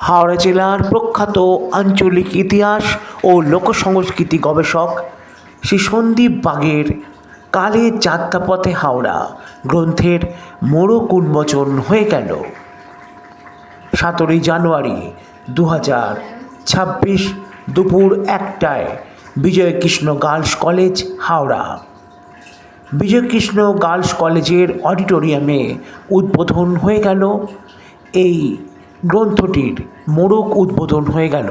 হাওড়া জেলার প্রখ্যাত আঞ্চলিক ইতিহাস ও লোকসংস্কৃতি গবেষক শ্রী সন্দীপ বাগের কালের যাত্রাপথে হাওড়া গ্রন্থের মোড়ক উন্মোচন হয়ে গেল 17 জানুয়ারি 2026 দুপুর 1টায় Bijoykrishna girls college Howrah. Bijoykrishna girls কলেজের অডিটোরিয়ামে উদ্বোধন হয়ে গেল এই গ্রন্থটির মোড়ক উদ্বোধন হয়ে গেল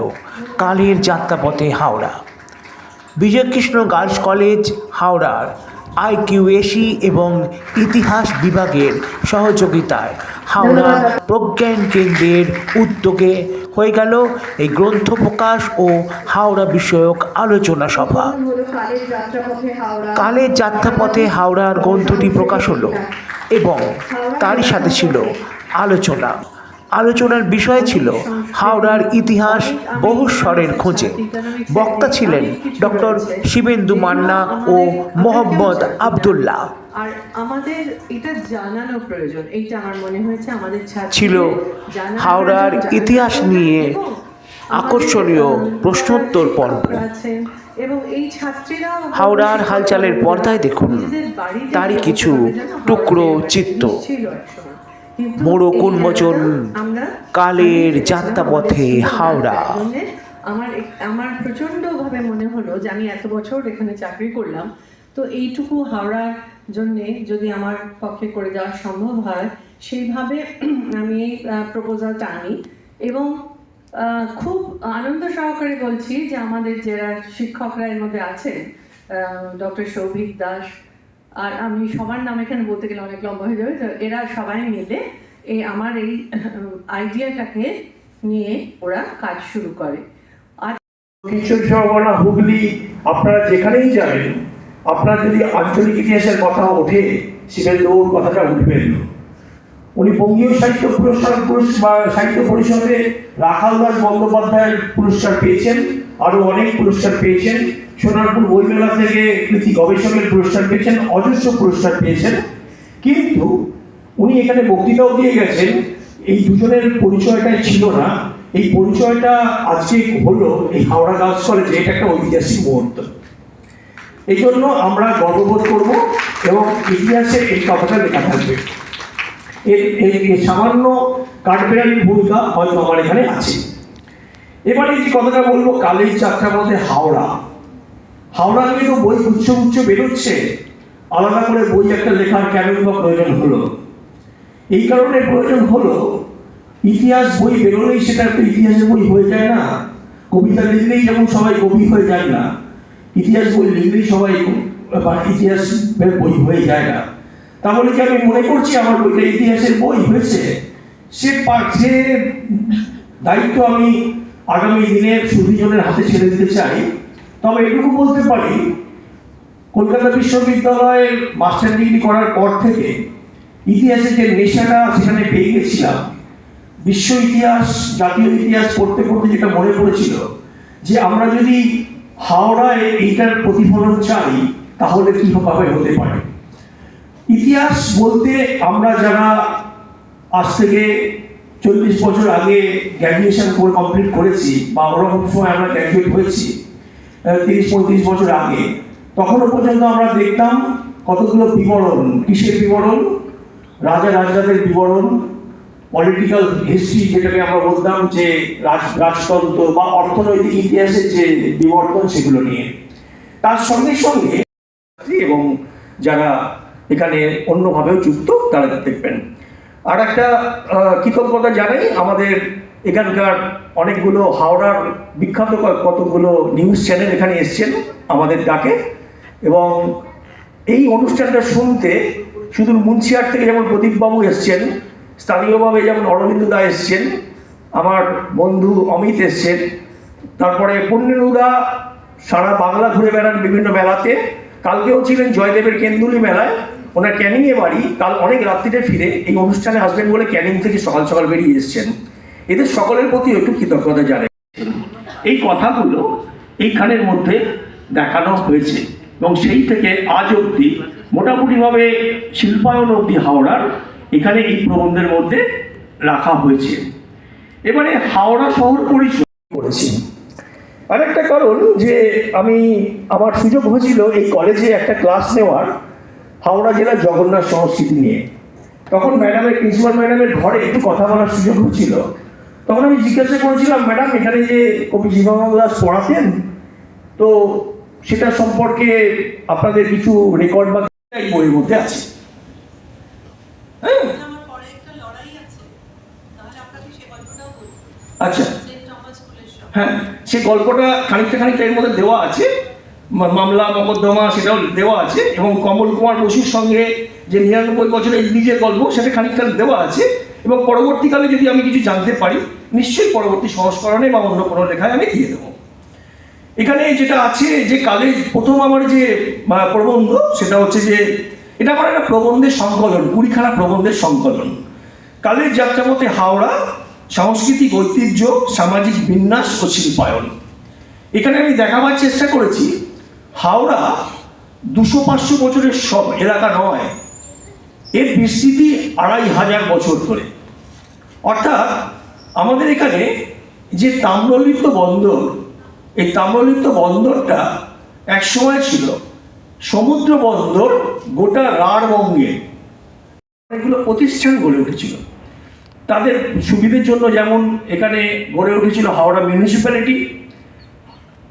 কালের যাত্রাপথে হাওড়া। বিজয়কৃষ্ণ গার্লস কলেজ হাওড়ার IQAC এবং ইতিহাস বিভাগের সহযোগিতায় হাওড়া প্রজ্ঞান কেন্দ্রের উদ্যোগে হয়ে গেল এই গ্রন্থ প্রকাশ ও হাওড়া বিষয়ক আলোচনা সভা। কালের যাত্রাপথে হাওড়ার গ্রন্থটি প্রকাশ হলো এবং তারই সাথে ছিল আলোচনার বিষয় ছিল হাওড়ার ইতিহাস বহুস্বরের খোঁজে। বক্তা ছিলেন ডক্টর শিবেন্দু মান্না ও মোহাম্মদ আবদুল্লাহ। আর আমাদের এটা জানানো প্রয়োজন, এইটা আমার মনে হয়েছে আমাদের ছিল হাওড়ার ইতিহাস নিয়ে আকর্ষণীয় প্রশ্নোত্তর পর্ব। এবং এই ছাত্রীরা হাওড়ার হালচালের পর্দায় দেখুন তারই কিছু টুকরো চিত্র। মোড়ক উন্মোচন কালের যাত্রাপথে হাওড়া। আমার প্রচণ্ডভাবে মনে হলো যে আমি এত বছর এখানে চাকরি করলাম, তো এইটুকু হাওড়ার জন্যে যদি আমার পক্ষে করে দেওয়া সম্ভব হয় সেইভাবে আমি এই প্রপোজালটা আনি। এবং খুব আনন্দ সহকারে বলছি যে আমাদের যারা শিক্ষকরা এর মধ্যে আছেন, ডক্টর সৌভিক দাস, আর আমি সবার নাম এখানে বলতে গেলে অনেক লম্বা হয়ে যাবে, তো এরা সবাই মিলে আমার এই আইডিয়াটাকে নিয়ে ওরা কাজ শুরু করে। আর কিশোর সহগণা হুগলি, আপনারা যেখানেই যাবেন, আপনার যদি আঞ্চলিক ইতিহাসের কথা ওঠে সেখানে ওর কথাটা উঠবেন। উনি বঙ্গীয় সাহিত্য পুরস্কার বা সাহিত্য পরিষদে রাখালদাস বন্দ্যোপাধ্যায়ের পুরস্কার পেয়েছেন, আরও অনেক পুরস্কার পেয়েছেন। সোনারপুর বইমেলা থেকে কৃতি গবেষকের পুরস্কার পেয়েছেন, অজস্র পুরস্কার পেয়েছেন। কিন্তু উনি এখানে বক্তৃতাও দিয়ে গেছেন, এই দুজনের পরিচয়টাই ছিল না। এই পরিচয়টা আজকে হলো এই হাওড়া গার্লস কলেজে। এটা একটা ঐতিহাসিক মুহূর্ত, এই জন্য আমরা গর্ববোধ করব এবং ইতিহাসে এই কথাটা লেখা থাকবে। এর সামান্য কাঠবেড়ালির ভূমিকা হয়তো আমার এখানে আছে। এবারে যে কথাটা বলবো, কালের যাত্রাপথে হাওড়া। হাওড়া নিয়ে তো বই গুচ্ছ বেরোচ্ছে, আলাদা করে বই একটা লেখার কেন বা প্রয়োজন হলো? এই কারণে প্রয়োজন হলো, ইতিহাস বই বেরোলেই সেটা একটা ইতিহাসের বই হয়ে যায় না। কবিতা লিখলেই যেমন সবাই কবি হয়ে যায় না, ইতিহাস বই লিখলেই সবাই ইতিহাসের বই হয়ে যায় না। তাহলে কি আমি মনে করছি আমার বইটা ইতিহাসের বই হয়েছে? সে দায়িত্ব আমি আগামী দিনের সুধীজনের হাতে ছেড়ে দিতে চাই। তবে এটুকু বলতে পারি, কলকাতা বিশ্ববিদ্যালয়ের মাস্টার ডিগ্রি করার পর থেকে ইতিহাসের যে নেশাটা সেখানে পেয়ে গেছিলাম, বিশ্ব ইতিহাস, জাতীয় ইতিহাস পড়তে পড়তে যেটা মনে পড়েছিল যে আমরা যদি হাওড়ায় এইটার প্রতিফলন চাই তাহলে কীভাবে হতে পারে। ইতিহাস বলতে আমরা যারা আজ থেকে 40 বছর আগে গ্র্যাজুয়েশন কমপ্লিট করেছি বা ওরকম সময় আমরা গ্র্যাজুয়েট হয়েছি 30-35 বছর আগে, তখনও পর্যন্ত আমরা দেখতাম কতগুলো বিবরণ। কিসের বিবরণ? রাজা রাজরাদের বিবরণ, পলিটিক্যাল হিস্ট্রি, যেটাকে আমরা বলতাম যে রাজতন্ত্র বা অর্থনৈতিক ইতিহাসের যে বিবর্তন, সেগুলো নিয়ে। তার সঙ্গে সঙ্গে এবং যারা এখানে অন্যভাবেও যুক্ত তারা দেখবেন। আর একটা কৃতজ্ঞতা জানাই, আমাদের এখানকার অনেকগুলো হাওড়ার বিখ্যাত কতগুলো নিউজ চ্যানেল এখানে এসছেন আমাদের ডাকে, এবং এই অনুষ্ঠানটা শুনতে শুধু মুন্সিয়ার থেকে যেমন প্রদীপবাবু এসছেন, স্থানীয়ভাবে যেমন অরবিন্দ দা এসছেন, আমার বন্ধু অমিত এসছেন, তারপরে পুণ্যনুদা সারা বাংলা ঘুরে বেড়ান বিভিন্ন মেলাতে। কালকেও ছিলেন জয়দেবের কেন্দুলি মেলায়, ওনার ক্যানিংয়ে বাড়ি। কাল অনেক রাত্রিতে ফিরে এই অনুষ্ঠানে আসবেন বলে ক্যানিং থেকে সকাল সকাল বেরিয়ে এসছেন। এদের সকলের প্রতি একটু কৃতজ্ঞতা জানাই। এই কথাগুলো এইখানের মধ্যে দেখানো হয়েছে এবং সেই থেকে আজ অবধি মোটামুটিভাবে শিল্পায়ন অবধি হাওড়ার এখানে এই প্রবন্ধের মধ্যে রাখা হয়েছে। এবারে হাওড়া শহর পরিচয় করেছি। আরেকটা কারণ যে আমার সুযোগ হয়েছিল এই কলেজে একটা ক্লাস নেওয়ার হাওড়া জেলার জগন্নাথ সংস্কৃতি নিয়ে। তখন প্রিন্সিপাল ম্যাডামের ঘরে একটু কথা বলার সুযোগ হচ্ছিল। তখন আমি জিজ্ঞাসা করেছিলাম, ম্যাডাম এখানে যে কবি জীবনানন্দ দাশ পড়াতেন, তো সেটা সম্পর্কে আপনাদের কিছু রেকর্ড বা এই বইয়ের মধ্যে আছে। হ্যাঁ, আচ্ছা, হ্যাঁ, সে গল্পটা খানিকটা এর মধ্যে দেওয়া আছে, মামলা মকদ্দমা সেটাও দেওয়া আছে, এবং কমল কুমার বসুর সঙ্গে যে 99 বছরের নিজের গল্প সেটা খানিকটা দেওয়া আছে। এবং পরবর্তীকালে যদি আমি কিছু জানতে পারি নিশ্চয়ই পরবর্তী সংস্করণে বা অন্য কোনো লেখায় আমি দিয়ে দেবো। এখানে যেটা আছে যে কালে প্রথম আমার যে প্রবন্ধ, সেটা হচ্ছে যে এটা আমার একটা প্রবন্ধের সংকলন, 20খানা প্রবন্ধের সংকলন। কালের যাত্রাপথে হাওড়া, সাংস্কৃতিক ঐতিহ্য, সামাজিক বিন্যাস ও শিল্পায়ন। এখানে আমি দেখাবার চেষ্টা করেছি হাওড়া 200-500 বছরের সব এলাকা নয়, এর বিস্তৃতি 2500 বছর ধরে। অর্থাৎ আমাদের এখানে যে তাম্রলিপ্ত বন্দর, এই তাম্রলিপ্ত বন্দরটা একসময় ছিল সমুদ্র বন্দর গোটা রাঢ়বঙ্গে। অনেকগুলো প্রতিষ্ঠান গড়ে উঠেছিল তাদের সুবিধের জন্য, যেমন এখানে গড়ে উঠেছিল হাওড়া মিউনিসিপ্যালিটি,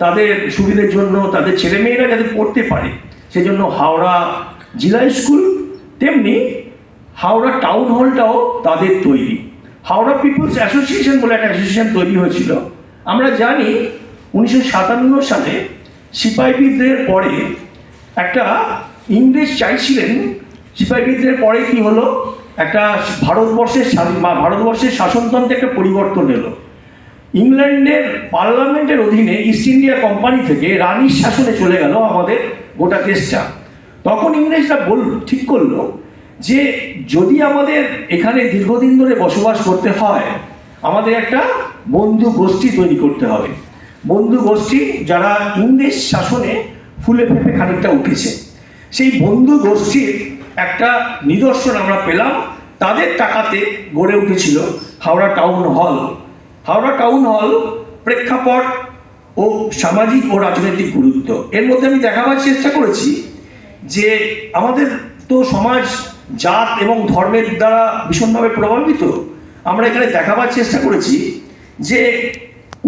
তাদের সুবিধের জন্য তাদের ছেলেমেয়েরা যাতে পড়তে পারে সেজন্য হাওড়া জেলা স্কুল, তেমনি হাওড়া টাউন হলটাও তাদের তৈরি। হাওড়া পিপলস অ্যাসোসিয়েশন বলে একটা অ্যাসোসিয়েশন তৈরি হয়েছিল। আমরা জানি 1957 সালে সিপাহি বিদ্রোহের পরে একটা ইংরেজ চাইছিলেন, সিপাহি বিদ্রোহের পরে কি হলো, একটা ভারতবর্ষের শাসনতন্ত্রে একটা পরিবর্তন এলো। ইংল্যান্ডের পার্লামেন্টের অধীনে ইস্ট ইন্ডিয়া কোম্পানি থেকে রানীর শাসনে চলে গেল আমাদের গোটা দেশটা। তখন ইংরেজরা ঠিক করলো যে যদি আমাদের এখানে দীর্ঘদিন ধরে বসবাস করতে হয়, আমাদের একটা বন্ধু গোষ্ঠী তৈরি করতে হবে। বন্ধু গোষ্ঠী যারা ইংরেজ শাসনে ফুলে ফেঁপে খানিকটা উঠেছে, সেই বন্ধু গোষ্ঠীর একটা নিদর্শন আমরা পেলাম। তাদের টাকাতে গড়ে উঠেছিল Howrah town hall. Howrah town hall প্রেক্ষাপট ও সামাজিক ও রাজনৈতিক গুরুত্ব, এর মধ্যে আমি দেখাবার চেষ্টা করেছি যে আমাদের তো সমাজ জাত এবং ধর্মের দ্বারা ভীষণভাবে প্রভাবিত। আমরা এখানে দেখাবার চেষ্টা করেছি যে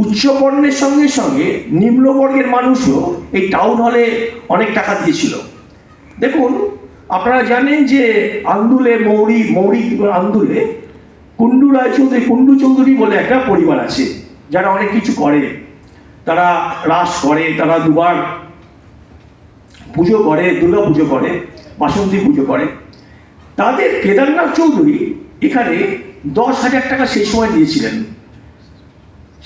উচ্চবর্ণের সঙ্গে সঙ্গে নিম্নবর্গের মানুষও এই টাউন হলে অনেক টাকা দিয়েছিল। দেখুন, আপনারা জানেন যে আন্দুলে মৌরি আন্দুলে কুণ্ডু চৌধুরী বলে একটা পরিবার আছে যারা অনেক কিছু করে। তারা রাস করে, তারা দুবার পুজো করে, দুর্গা পুজো করে, বাসন্তী পুজো করে। তাদের কেদারনাথ চৌধুরী এখানে 10,000 টাকা সেই সময় দিয়েছিলেন।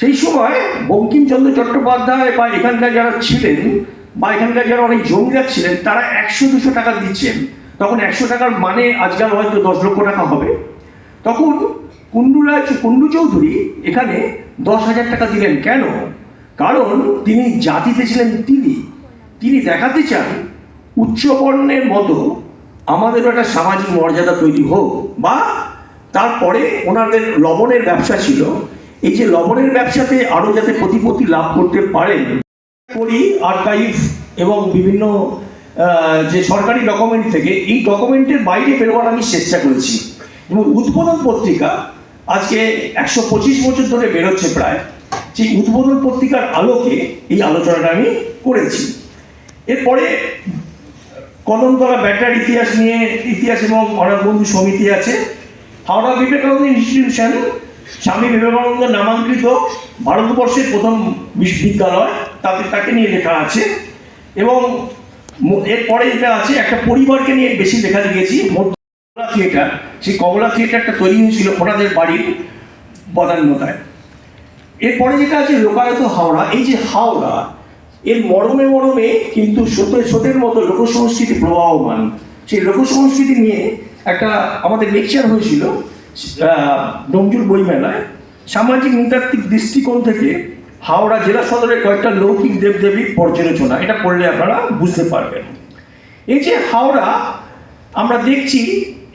সেই সময় বঙ্কিমচন্দ্র চট্টোপাধ্যায় বা এখানকার যারা ছিলেন বা এখানকার যারা অনেক জমিদার ছিলেন তারা 100-200 টাকা দিচ্ছেন। তখন 100 টাকার মানে আজকাল হয়তো 10 লক্ষ টাকা হবে। তখন কুণ্ডু চৌধুরী এখানে 10,000 টাকা দিলেন। কেন? কারণ তিনি জাতিতে ছিলেন, তিনি দেখাতে চান উচ্চবর্ণের মতো আমাদেরও একটা সামাজিক মর্যাদা তৈরি হোক। বা তারপরে ওনাদের লবণের ব্যবসা ছিল, এই যে লবণের ব্যবসাতে আরও যাতে প্রতিপত্তি লাভ করতে পারেন করি আর্কাইভ এবং বিভিন্ন যে সরকারি ডকুমেন্ট থেকে এই ডকুমেন্টের বাইরে বেরোবার আমি চেষ্টা করেছি। এবং উদ্বোধন পত্রিকা আজকে 125 বছর ধরে বেরোচ্ছে প্রায়, সেই উদ্বোধন পত্রিকার আলোকে এই আলোচনাটা আমি করেছি। এরপরে কদমতলা ব্যাটার ইতিহাস এবং অনাথ বন্ধু সমিতি আছে। হাওড়া বিবেকানন্দ ইনস্টিটিউশন স্বামী বিবেকানন্দ নামাঙ্কিত ভারতবর্ষের প্রথম বিশ্ববিদ্যালয়, তাকে নিয়ে লেখা আছে। এবং এরপরে যেটা আছে, একটা পরিবারকে নিয়ে বেশি লেখা লিখেছি। কমলা থিয়েটার, সেই কমলা থিয়েটারটা তৈরি হয়েছিল ওনাদের বাড়ির বদান্যতায়। এরপরে যেটা আছে লোকায়ত হাওড়া। এই যে হাওড়া, এর মরমে মরমে কিন্তু স্রোতের মতো লোকসংস্কৃতি প্রবাহমান। সেই লোকসংস্কৃতি নিয়ে একটা আমাদের লেকচার হয়েছিল ডোমজুর বইমেলায়। সামাজিক নৃতাত্ত্বিক দৃষ্টিকোণ থেকে হাওড়া জেলা সদরের কয়েকটা লৌকিক দেবদেবীর পর্যালোচনা, এটা পড়লে আপনারা বুঝতে পারবেন। এই যে হাওড়া আমরা দেখছি,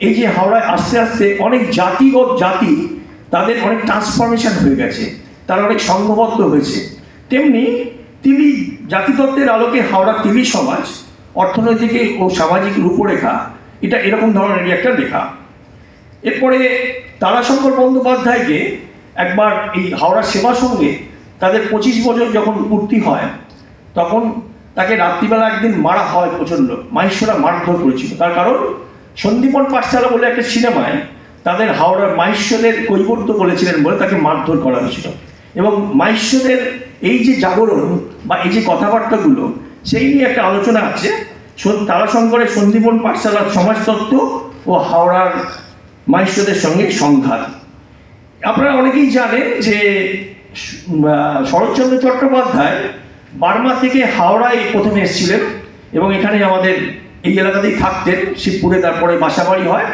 এই যে হাওড়ায় আস্তে আস্তে অনেক জাতি তাদের অনেক ট্রান্সফরমেশন হয়ে গেছে, তারা অনেক সংঘবদ্ধ হয়েছে। তেমনি তিলি জাতিতত্ত্বের আলোকে হাওড়া তিলি সমাজ, অর্থনৈতিক ও সামাজিক রূপরেখা, এটা এরকম ধরনেরই একটা লেখা। এরপরে তারাশঙ্কর বন্দ্যোপাধ্যায়কে একবার এই হাওড়া সেবা সঙ্গে তাদের 25 বছর যখন পূর্তি হয়, তখন তাকে রাত্রিবেলা একদিন মারা হয় প্রচণ্ড, মাহেশ্বরা মারধর করেছিল। তার কারণ সন্দীপন পাঠশালা বলে একটা সিনেমায় তাদের হাওড়ার মাহেশ্বরের কৈবর্ত বলেছিলেন বলে তাকে মারধর করা হয়েছিল। এবং মাহেশ্বরের এই যে জাগরণ বা এই যে কথাবার্তাগুলো, সেই নিয়ে একটা আলোচনা আছে তারাশঙ্করের সন্দীপন পাঠশালার সমাজতত্ত্ব ও হাওড়ার মাহেশ্বরের সঙ্গে সংঘাত। আপনারা অনেকেই জানেন যে শরৎচন্দ্র চট্টোপাধ্যায় বার্মা থেকে হাওড়ায় প্রথমে এসেছিলেন এবং এখানে আমাদের এই এলাকাতেই থাকতেন, শিবপুরে তারপরে বাসাবাড়ি হয়,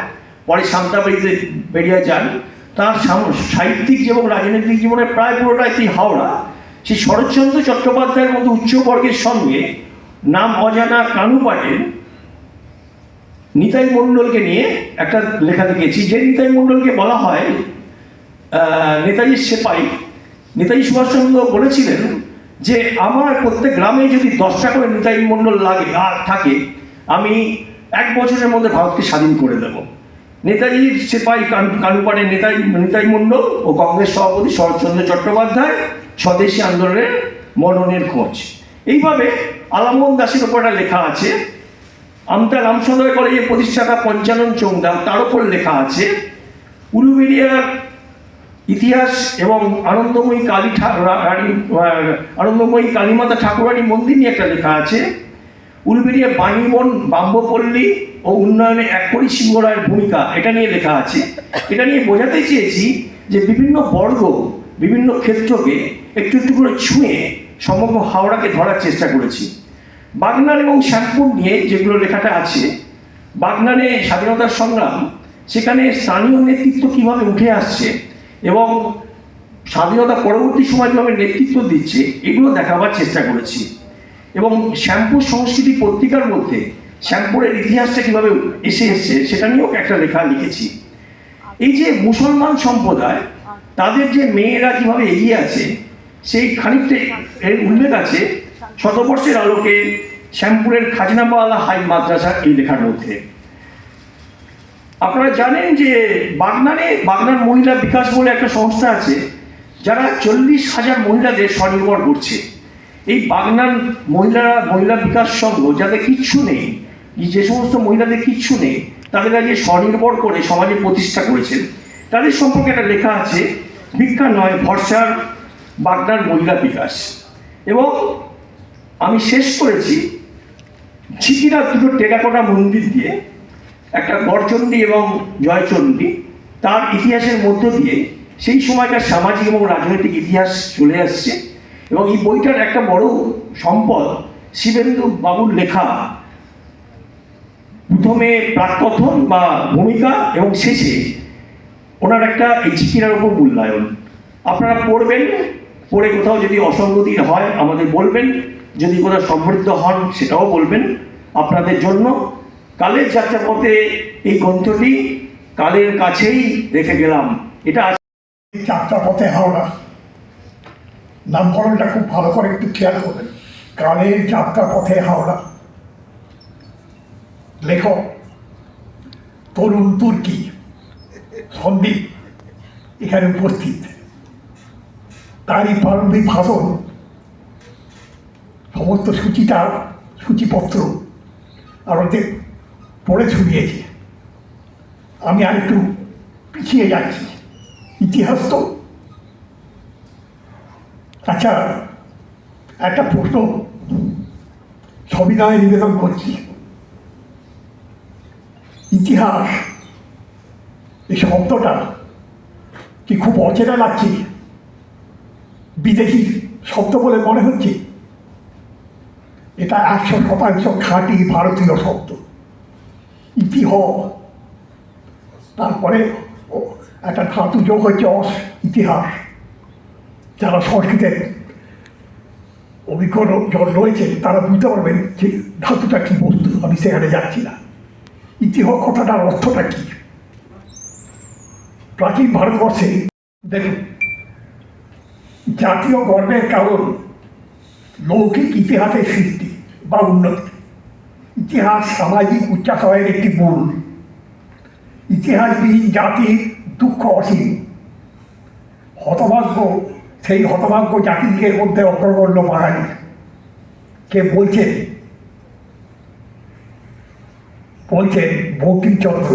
পরে সান্তাবাড়িতে বেরিয়ে যান। তার সাহিত্যিক এবং রাজনৈতিক জীবনের প্রায় পুরোটাই এই হাওড়া। সেই শরৎচন্দ্র চট্টোপাধ্যায়ের মতো উচ্চবর্গের সঙ্গে নাম অজানা কানু পাটেল নিতাই মণ্ডলকে নিয়ে একটা লেখা লিখেছি, যে নিতাই মণ্ডলকে বলা হয় নেতাজির সেপাই। নেতাজি সুভাষচন্দ্র বলেছিলেন যে আমার প্রত্যেক গ্রামে যদি 10টা করে নিতাই মণ্ডল লাগে আর থাকে, আমি 1 বছরের মধ্যে ভারতকে স্বাধীন করে দেব। নেতাজির সেপাই কানুপাড়ের নিতাই মণ্ডল ও কংগ্রেস সভাপতি শরৎচন্দ্র চট্টোপাধ্যায় স্বদেশী আন্দোলনের মননের খোঁজ। এইভাবে আলামন দাসের ওপর একটা লেখা আছে। আমতা রামচন্দ্র কলেজের প্রতিষ্ঠাতা পঞ্চানন চৌংদা, তার ওপর লেখা আছে। উলুবেড়িয়ার ইতিহাস এবং আনন্দময়ী আনন্দময়ী কালীমাতা ঠাকুরানী মন্দির নিয়ে একটা লেখা আছে। উলুবেড়িয়া বাণীবন বাম্বপল্লী ও উন্নয়নে এককরি সিংহ রায়ের ভূমিকা, এটা নিয়ে লেখা আছে। এটা নিয়ে বোঝাতে চেয়েছি যে বিভিন্ন বর্গ, বিভিন্ন ক্ষেত্রকে একটু একটু করে ছুঁয়ে সমগ্র হাওড়াকে ধরার চেষ্টা করেছি। বাগনান এবং শ্যামপুর নিয়ে যেগুলো লেখাটা আছে, বাগনানে স্বাধীনতার সংগ্রাম, সেখানে স্থানীয় নেতৃত্ব কীভাবে উঠে আসছে এবং স্বাধীনতা পরবর্তী সময় কীভাবে নেতৃত্ব দিচ্ছে, এগুলো দেখাবার চেষ্টা করেছি। এবং শ্যামপুর সংস্কৃতি পত্রিকার মধ্যে শ্যামপুরের ইতিহাসটা কীভাবে এসেছে সেটা নিয়েও একটা লেখা লিখেছি। এই যে মুসলমান সম্প্রদায়, তাদের যে মেয়েরা কীভাবে এগিয়ে আছে, সেই খানিকটা এর উল্লেখ আছে শতবর্ষের আলোকে শ্যামপুরের খাজনাবালা হাই মাদ্রাসা এই লেখার মধ্যে। আপনারা জানেন যে বাগনান মহিলা বিকাশ বলে একটা সংস্থা আছে, যারা 40,000 মহিলাদের স্বনির্ভর করছে। এই বাগনান মহিলা বিকাশ সংঘ, যাদের কিচ্ছু নেই, যে সমস্ত মহিলাদের কিচ্ছু নেই, তাদের আগে স্বনির্ভর করে সমাজে প্রতিষ্ঠা করেছেন, তাদের সম্পর্কে একটা লেখা আছে, ভিক্ষা নয় ভরসার বাগনান মহিলা বিকাশ। এবং আমি শেষ করেছি ঝিকিরা দুটো টেরাকোটা মন্দির দিয়ে, একটা গড়চণ্ডী এবং জয়চণ্ডী, তার ইতিহাসের মধ্য দিয়ে সেই সময়কার সামাজিক এবং রাজনৈতিক ইতিহাস চলে আসছে। এবং এই বইটার একটা বড় সম্পদ শিবেন্দু বাবুর লেখা, প্রথমে প্রাককথন বা ভূমিকা এবং শেষে ওনার একটা এই ঝিকিরার উপর মূল্যায়ন। আপনারা পড়বেন, পড়ে কোথাও যদি অসঙ্গতি হয় আমাদের বলবেন, যদি কোথাও সমৃদ্ধ হন সেটাও বলবেন। আপনাদের জন্য কালের যাত্রাপথে এই গ্রন্থটি কালের কাছেই রেখে গেলাম। এটা যাত্রাপথে হাওড়া নামকরণটা খুব ভালো করে একটু খেয়াল করবেন। কালের যাত্রাপথে হাওড়া, লেখক তরুণ তুর্কি সন্দীপ এখানে উপস্থিত। তারই প্রারম্ভিক ভাষণ, সমস্ত সূচিপত্র আমাদের পড়ে শুনিয়েছে। আমি আর একটু পিছিয়ে যাচ্ছি, ইতিহাস তো। আচ্ছা, একটা প্রশ্ন সবিনয়ে নিবেদন করছি। ইতিহাস এই শব্দটা কি খুব অচেনা লাগছে? বিদেশি শব্দ বলে মনে হচ্ছে? এটা 100% খাঁটি ভারতীয় শব্দ। ইতিহ, তারপরে একটা ধাতু যোগ হচ্ছে ইতিহাস। যারা সংস্কৃতের অভিজ্ঞ জন রয়েছে তারা বুঝতে পারবেন যে ধাতুটা কী বস্তু। আমি সেখানে যাচ্ছি না। ইতিহ কথাটার অর্থটা কী? প্রাচীন ভারতবর্ষে দেখুন, জাতীয় গর্বের কারণ লৌকিক ইতিহাসের সৃষ্টি বা উন্নতি। ইতিহাস সামাজিক উচ্চাশয়ের একটি মূল। ইতিহাসবিহীন জাতির দুঃখ অসীম। হতভাগ্য, সেই হতভাগ্য জাতির মধ্যে অগ্রগণ্য বাঙালি। কে বলছেন? বঙ্কিমচন্দ্র।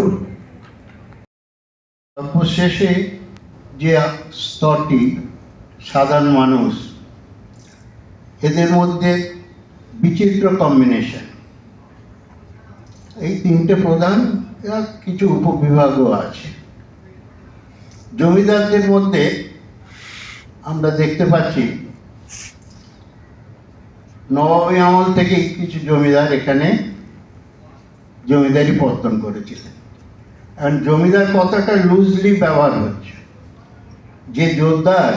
সর্বশেষে যে স্তরটি সাধারণ মানুষ, এদের মধ্যে বিচিত্র কম্বিনেশন। এই তিনটে প্রধান, এর কিছু উপবিভাগও আছে। জমিদারদের মধ্যে আমরা দেখতে পাচ্ছি নবাবী আমল থেকেই কিছু জমিদার এখানে জমিদারি পত্তন করেছিলেন। এখন জমিদার কথাটা লুজলি ব্যবহার হচ্ছে। যে জোরদার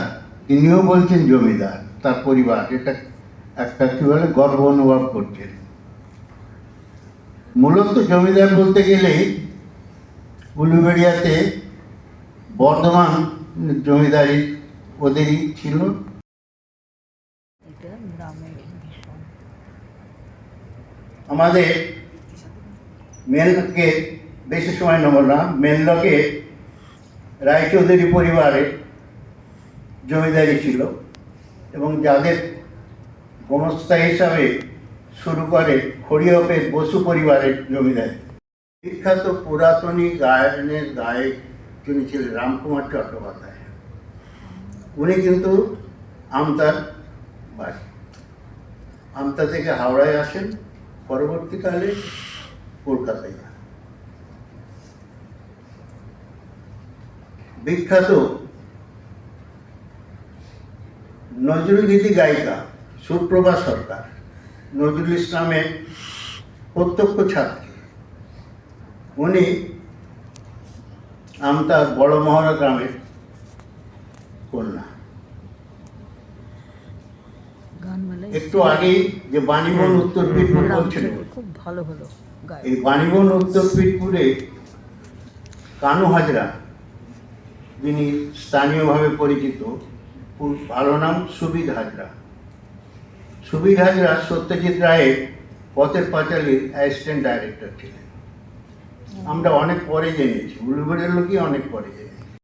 তিনিও বলছেন জমিদার, তার পরিবার এটা একটা কি বলে গর্ব অনুভব করছেন। মূলত জমিদার বলতে গেলে উলুবেড়িয়াতে বর্ধমান জমিদারি ওদেরই ছিল। আমাদের মেনলকে বেশি সময় নেব না, মেনলকে রায়চৌধুরী পরিবারের জমিদারি ছিল এবং যাদের গোমস্তা হিসাবে শুরু করে হরিহপের বসু পরিবারের জমিদারি। বিখ্যাত পুরাতনী গায়নের গায়ক যিনি ছিলেন রামকুমার চট্টোপাধ্যায়, উনি কিন্তু আমতার বাড়ি, আমতা থেকে হাওড়ায় আসেন, পরবর্তীকালে কলকাতায়। বিখ্যাত নজরুল গীতি গায়িকা সুপ্রভা সরকার নজরুল ইসলামের প্রত্যক্ষ ছাত্রী। উনি আমতার বড় মহড়া গ্রামের কন্যা। একটু আগেই যে বাণীবন উত্তর পীঠপুর বলছিলেন, খুব ভালো হলো। এই বাণীবন উত্তর পীঠপুরে কানু হাজরা, যিনি স্থানীয়ভাবে পরিচিত, খুব ভালো নাম সুবিদ হাজরা। সুবিদ হাজরা সত্যজিৎ রায়ের পথের পাঁচালীর অ্যাসিস্ট্যান্ট ডাইরেক্টর ছিলেন। আমরা অনেক পরে জেনেছি, উলুবেড়িয়ার লোকই অনেক পরে জেনেছি।